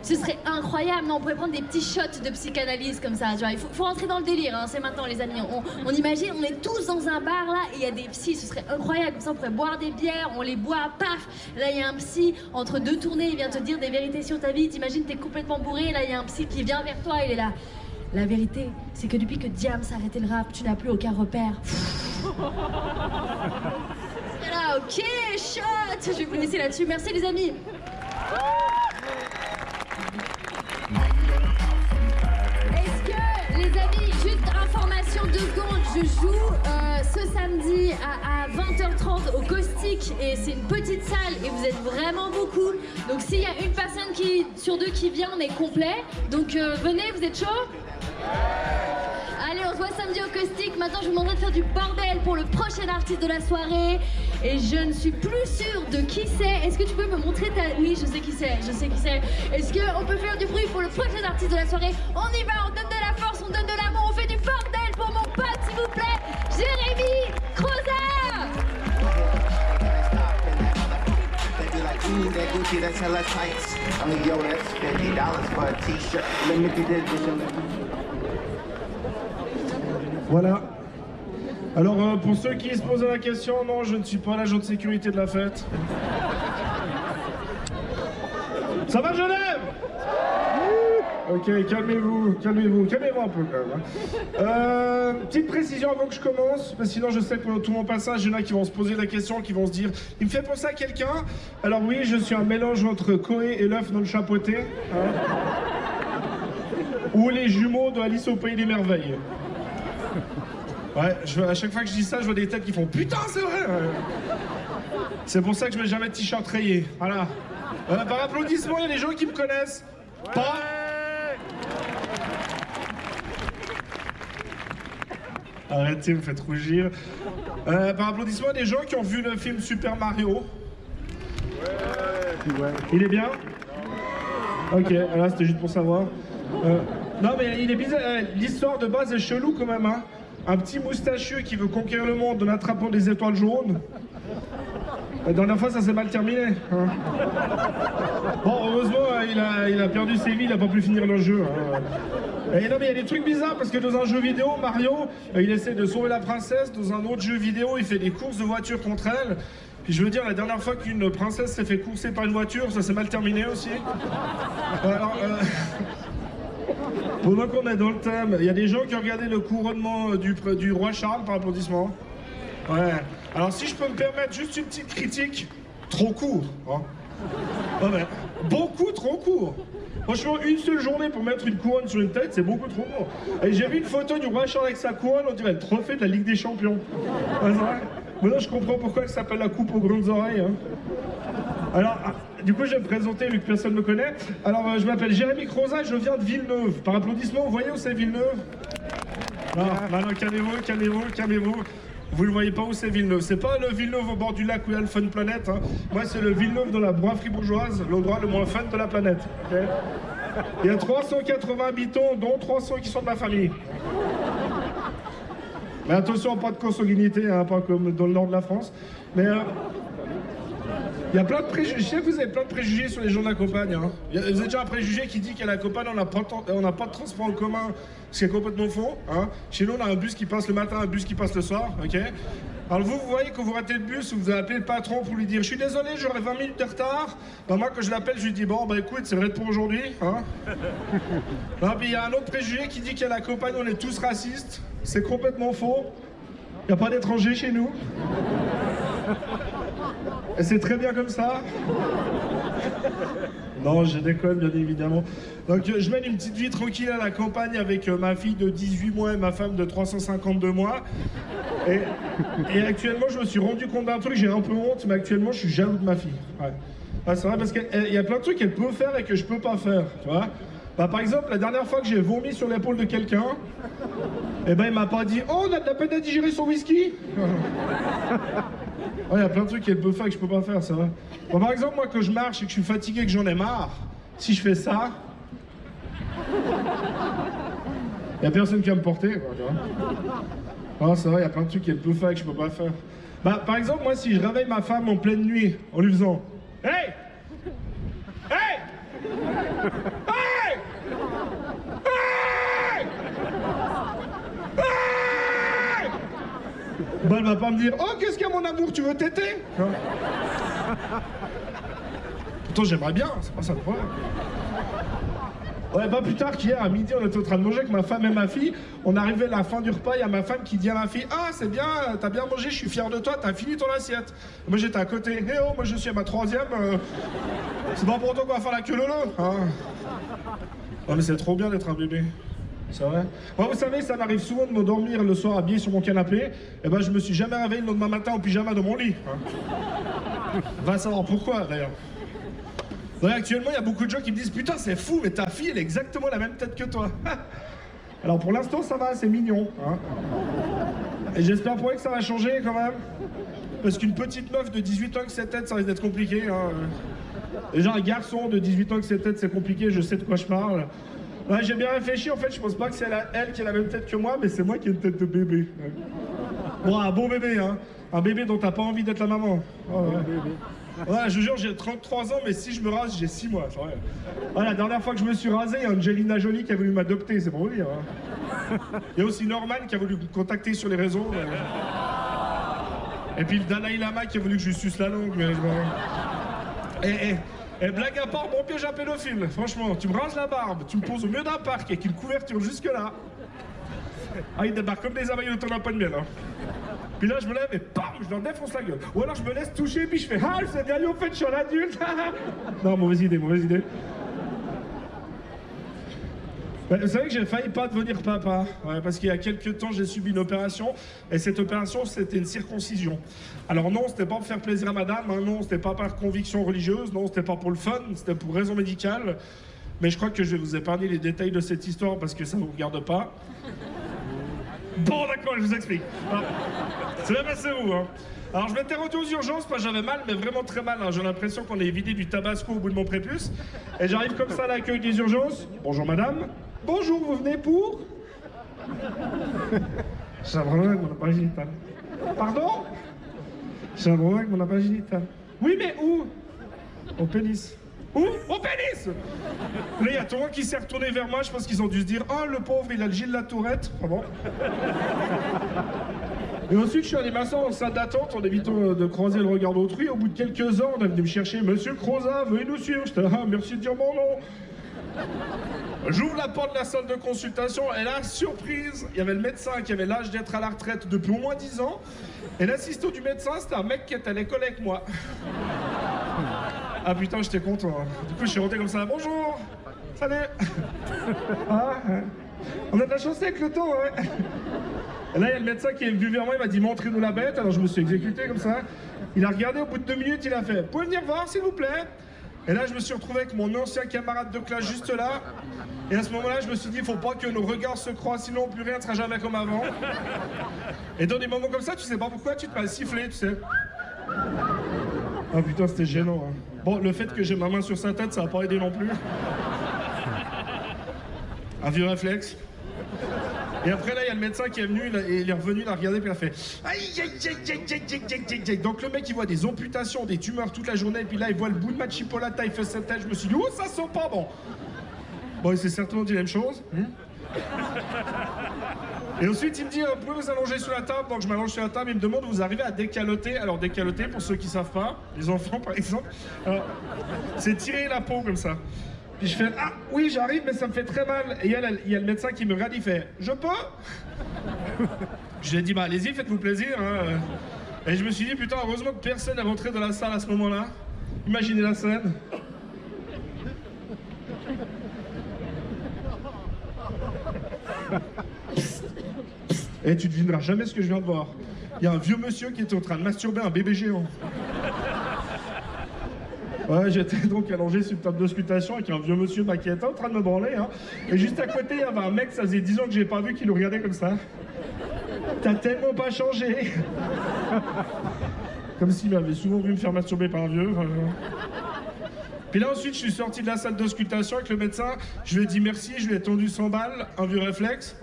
Ce serait incroyable, non, on pourrait prendre des petits shots de psychanalyse comme ça, tu vois. Il faut rentrer dans le délire, hein, c'est maintenant les amis. On imagine, on est tous dans un bar là et il y a des psys, ce serait incroyable. Comme ça on pourrait boire des bières, on les boit, paf. Là il y a un psy, entre deux tournées, il vient te dire des vérités sur ta vie. T'imagines, t'es complètement bourré, là il y a un psy qui vient vers toi, il est là. La vérité, c'est que depuis que Diams a arrêté le rap, tu n'as plus aucun repère. Là, ok, shot. Je vais vous laisser là-dessus, merci les amis. Est-ce que, les amis, juste information 2 secondes, je joue ce samedi à 20h30 au Caustic et c'est une petite salle et vous êtes vraiment beaucoup. Donc s'il y a une personne sur 2 qui vient, on est complet. Donc venez, vous êtes chaud? Allez, on se voit samedi au Caustic. Maintenant, je vous demanderai de faire du bordel pour le prochain artiste de la soirée. Et je ne suis plus sûre de qui c'est. Est-ce que tu peux me montrer ta... Oui, je sais qui c'est, je sais qui c'est. Est-ce qu'on peut faire du bruit pour le prochain artiste de la soirée? On y va, on donne de la force, on donne de l'amour, on fait du bordel pour mon pote, s'il vous plaît, Jérémy Croza. Voilà. Alors, pour ceux qui se posent la question, non, je ne suis pas l'agent de sécurité de la fête. Ça va, Genève? Ok, calmez-vous un peu quand même. Petite précision avant que je commence, parce que sinon je sais que pendant tout mon passage, il y en a qui vont se poser la question, qui vont se dire, il me fait penser à quelqu'un? Alors oui, je suis un mélange entre Koé et l'œuf non chapeauté. Ou les jumeaux de Alice au Pays des Merveilles. Ouais, à chaque fois que je dis ça, je vois des têtes qui font putain, c'est vrai. C'est pour ça que je mets jamais de t-shirt rayé. Voilà. Par applaudissement, il y a des gens qui me connaissent. Pas. Arrêtez, vous me faites rougir. Par applaudissement, il y a des gens qui ont vu le film Super Mario. Ouais. Il est bien? Ok, voilà, c'était juste pour savoir. Non, mais il est bizarre. L'histoire de base est chelou quand même, hein. Un petit moustachieux qui veut conquérir le monde en attrapant des étoiles jaunes. La dernière fois, ça s'est mal terminé. Hein. Bon, heureusement, il a perdu ses vies, il n'a pas pu finir le jeu. Hein. Et non, mais il y a des trucs bizarres parce que dans un jeu vidéo, Mario, il essaie de sauver la princesse. Dans un autre jeu vidéo, il fait des courses de voiture contre elle. Puis je veux dire, la dernière fois qu'une princesse s'est fait courser par une voiture, ça s'est mal terminé aussi. Alors, pendant qu'on est dans le thème, il y a des gens qui ont regardé le couronnement du roi Charles par applaudissement. Ouais. Alors si je peux me permettre juste une petite critique, trop court. Hein. Ouais, beaucoup trop court. Franchement, une seule journée pour mettre une couronne sur une tête, c'est beaucoup trop court. Et j'ai vu une photo du roi Charles avec sa couronne, on dirait le trophée de la Ligue des Champions. Ouais, c'est vrai. Maintenant, je comprends pourquoi elle s'appelle la coupe aux grandes oreilles. Hein. Alors, du coup, je vais me présenter vu que personne ne me connaît. Alors, je m'appelle Jérémy Croza, je viens de Villeneuve. Par applaudissement, vous voyez où c'est Villeneuve? Non, calmez-vous. Vous ne voyez pas où c'est Villeneuve. C'est pas le Villeneuve au bord du lac où il y a le Fun Planet. Hein. Moi, c'est le Villeneuve dans la Broye fribourgeoise, l'endroit le moins fun de la planète. Okay, il y a 380 habitants, dont 300 qui sont de ma famille. Mais attention, pas de consanguinité, hein, pas comme dans le nord de la France. Mais Il y a plein de préjugés. Je sais que vous avez plein de préjugés sur les gens de la campagne. Hein. Vous avez déjà un préjugé qui dit qu'à la campagne, on n'a pas de transport en commun, ce qui est complètement faux. Hein. Chez nous, on a un bus qui passe le matin, un bus qui passe le soir. Ok. Alors vous voyez que vous ratez le bus, vous appelez le patron pour lui dire « Je suis désolé, j'aurai 20 minutes de retard. » Ben moi, quand je l'appelle, je lui dis « Bon, bah écoute, c'est vrai pour aujourd'hui. Hein. » Non, puis il y a un autre préjugé qui dit qu'à la campagne, on est tous racistes. C'est complètement faux. Il n'y a pas d'étrangers chez nous. Et c'est très bien comme ça. Non, je déconne, bien évidemment. Donc, je mène une petite vie tranquille à la campagne avec ma fille de 18 mois et ma femme de 352 mois. Et actuellement, je me suis rendu compte d'un truc, j'ai un peu honte, mais actuellement, je suis jaloux de ma fille. Ouais. Ah, c'est vrai, parce qu'il y a plein de trucs qu'elle peut faire et que je peux pas faire, tu vois. Bah, par exemple, la dernière fois que j'ai vomi sur l'épaule de quelqu'un, eh ben, il m'a pas dit « Oh, on a de la peine à digérer son whisky !» Il y a plein de trucs qu'elle peut faire et que je peux pas faire, ça va. Bon, par exemple, moi, quand je marche et que je suis fatigué et que j'en ai marre, si je fais ça, il y a personne qui va me porter, quoi, tu vois. Non, c'est vrai, il y a plein de trucs qu'elle peut faire et que je peux pas faire. Bah, par exemple, moi, si je réveille ma femme en pleine nuit, en lui faisant « Hey! Hey! Hey! Hey! Hey! » Bah, elle va pas me dire « Oh, qu'est-ce qu'il y a, mon amour, tu veux téter ?» Pourtant, j'aimerais bien, c'est pas ça le problème. Ouais, pas plus tard qu'hier, à midi, on était en train de manger avec ma femme et ma fille. On arrivait à la fin du repas, il y a ma femme qui dit à ma fille « Ah, c'est bien, t'as bien mangé, je suis fier de toi, t'as fini ton assiette. » Moi, j'étais à côté. « Eh oh, moi, je suis à ma 3e. C'est pas pour toi qu'on va faire la queue lolo. Hein. » Non, mais c'est trop bien d'être un bébé. C'est vrai. Moi, vous savez, ça m'arrive souvent de m'endormir le soir habillé sur mon canapé. Et ben, je me suis jamais réveillé le lendemain matin en pyjama de mon lit. Hein. Va savoir pourquoi, d'ailleurs. Ouais, actuellement, il y a beaucoup de gens qui me disent « Putain, c'est fou, mais ta fille, elle a exactement la même tête que toi. » Alors, pour l'instant, ça va, c'est mignon. Hein. Et j'espère pour elle que ça va changer, quand même. Parce qu'une petite meuf de 18 ans avec cette tête, ça risque d'être compliqué. Hein. Déjà, un garçon de 18 ans avec cette tête, c'est compliqué, je sais de quoi je parle. Ouais, j'ai bien réfléchi, en fait, je pense pas que c'est elle qui a la même tête que moi, mais c'est moi qui ai une tête de bébé. Ouais. Bon, un bon bébé, hein. Un bébé dont t'as pas envie d'être la maman. Oh, ouais. Ouais, je vous jure, j'ai 33 ans, mais si je me rase, j'ai 6 mois. Ouais. Ouais, la dernière fois que je me suis rasé, il y a Angelina Jolie qui a voulu m'adopter, c'est pour vous dire. Hein. Il y a aussi Norman qui a voulu me contacter sur les réseaux. Et puis le Dalai Lama qui a voulu que je lui suce la langue. Et blague à part, bon piège à pédophile. Franchement, tu me rases la barbe, tu me poses au milieu d'un parc avec une couverture jusque-là. Ah, il débarque comme des abeilles autour d'un pot de miel. Hein. Puis là, je me lève et bam, je leur défonce la gueule. Ou alors je me laisse toucher et puis je fais « Ah, c'est bien, au fait, je suis un adulte. » Non, mauvaise idée, mauvaise idée. Vous savez que j'ai failli pas devenir papa, ouais, parce qu'il y a quelques temps, j'ai subi une opération, et cette opération, c'était une circoncision. Alors non, c'était pas pour faire plaisir à madame, hein, non, c'était pas par conviction religieuse, non, c'était pas pour le fun, c'était pour raison médicale. Mais je crois que je vais vous épargner les détails de cette histoire parce que ça ne vous regarde pas. Bon, d'accord, je vous explique. C'est bien passé où, hein. Alors, je m'étais rendu aux urgences parce que j'avais mal, mais vraiment très mal. Hein. J'ai l'impression qu'on est vidé du tabasco au bout de mon prépuce. Et j'arrive comme ça à l'accueil des urgences. Bonjour, madame. Bonjour, vous venez pour... J'ai un problème avec mon appareil génital. Pardon? J'ai un problème avec mon appareil génital. Oui, mais où? Au pénis. Où? Au pénis! Là, il y a tout le monde qui s'est retourné vers moi. Je pense qu'ils ont dû se dire « Oh, le pauvre, il a le Gilles Latourette. » Ah bon? Et ensuite, je suis allé m'asseoir en salle d'attente en évitant de croiser le regard d'autrui. Au bout de quelques heures, on est venu me chercher. « Monsieur Croza, veuillez nous suivre. » J'étais là, « merci de dire mon nom. » J'ouvre la porte de la salle de consultation et là, surprise, il y avait le médecin qui avait l'âge d'être à la retraite depuis au moins 10 ans. Et l'assistant du médecin, c'était un mec qui était à l'école avec moi. Ah putain, j'étais content. Du coup, je suis rentré comme ça. Bonjour. Salut. Ah, on a de la chance avec le temps, ouais. Et là, il y a le médecin qui est venu vers moi, il m'a dit montrez-nous la bête. Alors je me suis exécuté comme ça. Il a regardé, au bout de 2 minutes, il a fait pouvez venir voir, s'il vous plaît. Et là, je me suis retrouvé avec mon ancien camarade de classe juste là. Et à ce moment-là, je me suis dit, il faut pas que nos regards se croisent, sinon plus rien ne sera jamais comme avant. Et dans des moments comme ça, tu sais pas pourquoi, tu te mets à siffler, tu sais. Ah putain, c'était gênant. Hein. Bon, le fait que j'ai ma main sur sa tête, ça n'a pas aidé non plus. Un vieux réflexe. Et après là, il y a le médecin qui est venu, et il est revenu, il a regardé, puis il a fait aïe, aïe, aïe, aïe, aïe, aïe, aïe, aïe. Donc le mec, il voit des amputations, des tumeurs toute la journée, et puis là, il voit le bout de ma chipolata, il fait cette tête, je me suis dit, oh, ça sent pas bon. Bon, il s'est certainement dit la même chose. Et ensuite, il me dit, vous pouvez vous allonger sur la table. Donc je m'allonge sur la table, il me demande, vous arrivez à décaloter. Alors décaloter, pour ceux qui savent pas, les enfants par exemple, c'est tirer la peau comme ça. Puis je fais, ah oui, j'arrive, mais ça me fait très mal. Et il y a le médecin qui me regarde, il fait, je peux? Je lui ai dit, bah allez-y, faites-vous plaisir. Hein. Et je me suis dit, putain, heureusement que personne n'est rentré dans la salle à ce moment-là. Imaginez la scène. Et tu devineras jamais ce que je viens de voir. Il y a un vieux monsieur qui était en train de masturber un bébé géant. Ouais, j'étais donc allongé sur une table d'auscultation avec un vieux monsieur qui était en train de me branler. Hein. Et juste à côté, il y avait un mec, ça faisait 10 ans que j'ai pas vu, qui nous regardait comme ça. T'as tellement pas changé. Comme s'il m'avait souvent vu me faire masturber par un vieux. Puis là ensuite, je suis sorti de la salle d'auscultation avec le médecin. Je lui ai dit merci, je lui ai tendu 100 balles, un vieux réflexe.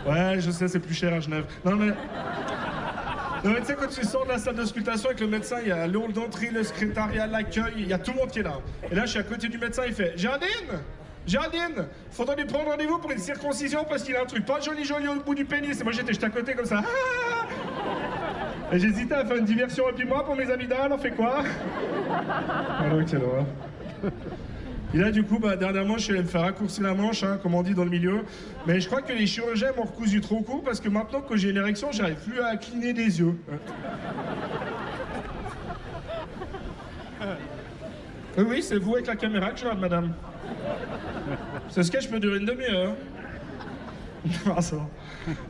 Ouais, je sais, c'est plus cher à Genève. Non mais tu sais, quand tu sors de la salle d'auscultation avec le médecin, il y a l'hall d'entrée, le secrétariat, l'accueil, il y a tout le monde qui est là. Et là, je suis à côté du médecin, il fait « Géraldine, faudra lui prendre rendez-vous pour une circoncision parce qu'il a un truc pas joli au bout du pénis. » Et moi, j'étais à côté comme ça. Et j'hésitais à faire une diversion. Et puis moi, pour mes amygdales, on fait quoi? Alors, quelle horreur. Et là, du coup, dernièrement, je suis allé me faire raccourcir la manche, hein, comme on dit dans le milieu. Mais je crois que les chirurgiens m'ont recousu trop court parce que maintenant que j'ai une érection, j'arrive plus à cligner des yeux. Oui, c'est vous avec la caméra que je regarde, madame. Ce sketch peut durer une demi-heure. Ah, ça va.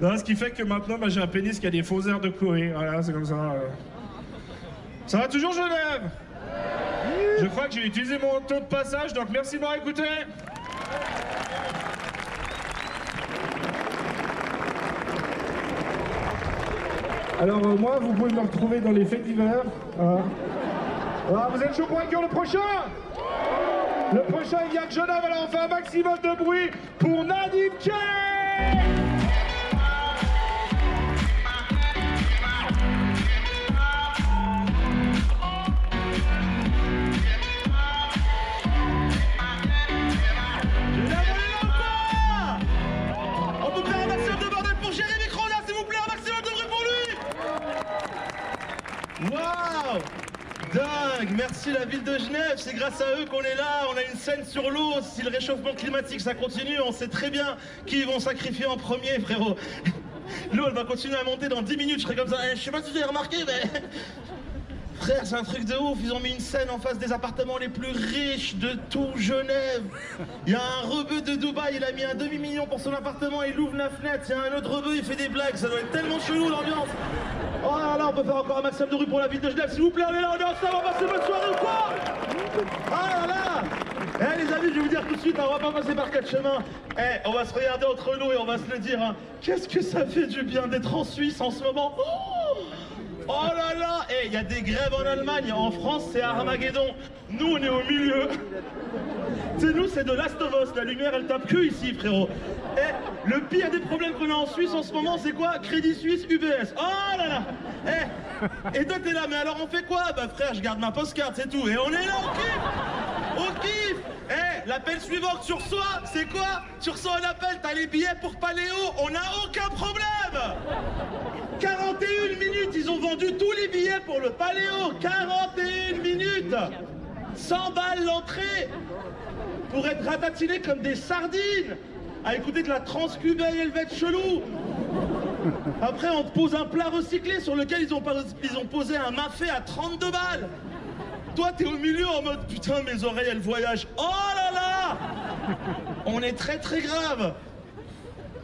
Non, ce qui fait que maintenant, j'ai un pénis qui a des faux airs de Corée. Voilà, c'est comme ça. Ça va toujours, Genève? Je crois que j'ai utilisé mon taux de passage, donc merci de m'avoir écouté. Alors moi, vous pouvez me retrouver dans les faits divers. Vous êtes chaud pour accueillir le prochain? Le prochain, il vient de Genève, alors on fait un maximum de bruit pour Nadim K. Waouh! Dingue! Merci la ville de Genève, c'est grâce à eux qu'on est là, on a une scène sur l'eau, si le réchauffement climatique ça continue, on sait très bien qui vont sacrifier en premier, frérot. L'eau elle va continuer à monter dans 10 minutes, je serai comme ça, je sais pas si vous avez remarqué, mais... Frère, c'est un truc de ouf, ils ont mis une scène en face des appartements les plus riches de tout Genève. Il y a un rebeu de Dubaï, il a mis un demi-million pour son appartement, il ouvre la fenêtre, il y a un autre rebeu, il fait des blagues, ça doit être tellement chelou l'ambiance. Oh là là, on peut faire encore un maximum de bruit pour la ville de Genève, s'il vous plaît, on est là, on est ensemble, on va passer bonne soirée ou quoi? Ah là là! Eh les amis, je vais vous dire tout de suite, on va pas passer par quatre chemins. Eh, on va se regarder entre nous et on va se le dire, hein. Qu'est-ce que ça fait du bien d'être en Suisse en ce moment? Oh là là! Eh, il y a des grèves en Allemagne, en France c'est Armageddon. Nous on est au milieu. Tu sais, nous c'est de Last of Us, la lumière elle tape que ici, frérot. Eh, le pire des problèmes qu'on a en Suisse en ce moment c'est quoi? Crédit Suisse, UBS. Oh là là! Eh, et toi t'es là, mais alors on fait quoi? Bah frère, je garde ma postcard, c'est tout. Et on est là, on kiffe! On kiffe! Eh, l'appel suivant que tu reçois, c'est quoi? Tu reçois un appel, t'as les billets pour Paléo, on n'a aucun problème! 41 minutes, ils ont vendu tous les billets pour le Paléo. 41 minutes, 100 balles l'entrée pour être ratatinés comme des sardines à écouter de la transcubaine helvète chelou. Après, on te pose un plat recyclé sur lequel ils ont posé un mafé à 32 balles. Toi, t'es au milieu en mode putain, mes oreilles elles voyagent. Oh là là! On est très très grave.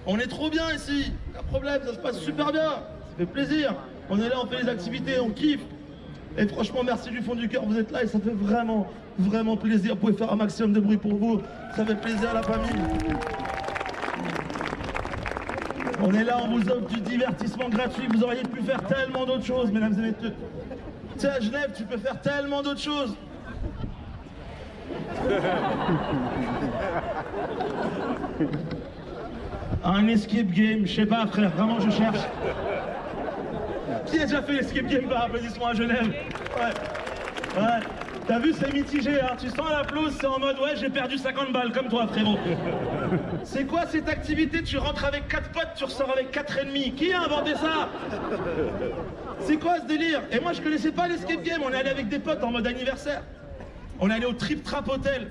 On est trop bien ici. Pas de problème, ça se passe super bien. Ça fait plaisir. On est là, on fait les activités, on kiffe. Et franchement, merci du fond du cœur, vous êtes là et ça fait vraiment, vraiment plaisir. Vous pouvez faire un maximum de bruit pour vous. Ça fait plaisir à la famille. On est là, on vous offre du divertissement gratuit. Vous auriez pu faire tellement d'autres choses, mesdames et messieurs. Tu sais, à Genève, tu peux faire tellement d'autres choses. Un escape game, je sais pas frère, vraiment je cherche. Qui a déjà fait l'escape game par applaudissement à Genève? Ouais. Ouais. T'as vu, c'est mitigé, hein. Tu sens l'applause, c'est en mode ouais, j'ai perdu 50 balles comme toi, frérot. C'est quoi cette activité? Tu rentres avec 4 potes, tu ressors avec 4 ennemis. Qui a inventé ça? C'est quoi ce délire? Et moi, je connaissais pas l'escape game. On est allé avec des potes en mode anniversaire. On est allé au Trip Trap Hotel.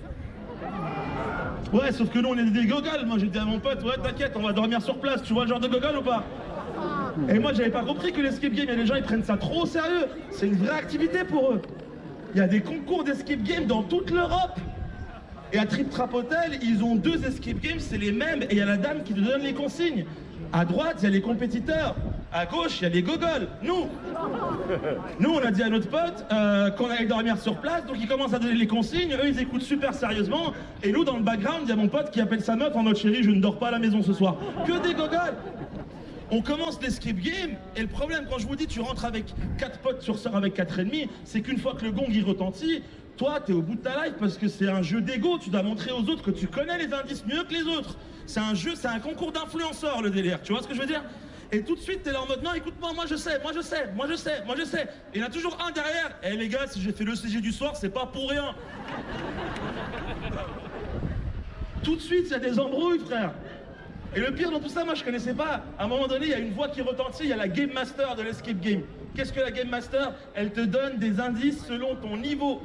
Ouais, sauf que nous, on est des gogoles. Moi, j'ai dit à mon pote, ouais, t'inquiète, on va dormir sur place. Tu vois le genre de gogol ou pas? Et moi, j'avais pas compris que l'escape game, il y a des gens, ils prennent ça trop au sérieux. C'est une vraie activité pour eux. Il y a des concours d'escape game dans toute l'Europe. Et à Trip Trap Hotel, ils ont 2 escape games, c'est les mêmes. Et il y a la dame qui te donne les consignes. À droite, il y a les compétiteurs. À gauche, il y a les gogoles. Nous, on a dit à notre pote qu'on allait dormir sur place. Donc ils commencent à donner les consignes. Eux, ils écoutent super sérieusement. Et nous, dans le background, il y a mon pote qui appelle sa meuf en mode chérie, je ne dors pas à la maison ce soir. Que des gogoles. On commence l'escape game, et le problème, quand je vous dis tu rentres avec 4 potes, tu ressors avec 4 ennemis, c'est qu'une fois que le gong y retentit, toi t'es au bout de ta life parce que c'est un jeu d'ego, tu dois montrer aux autres que tu connais les indices mieux que les autres. C'est un jeu, c'est un concours d'influenceurs le délire, tu vois ce que je veux dire? Et tout de suite t'es là en mode non écoute-moi, moi je sais. Et il y en a toujours un derrière, eh les gars, si j'ai fait le CG du soir, c'est pas pour rien. Tout de suite il y a des embrouilles frère. Et le pire dans tout ça, moi je connaissais pas. À un moment donné, il y a une voix qui retentit, il y a la Game Master de l'escape game. Qu'est-ce que la Game Master? Elle te donne des indices selon ton niveau.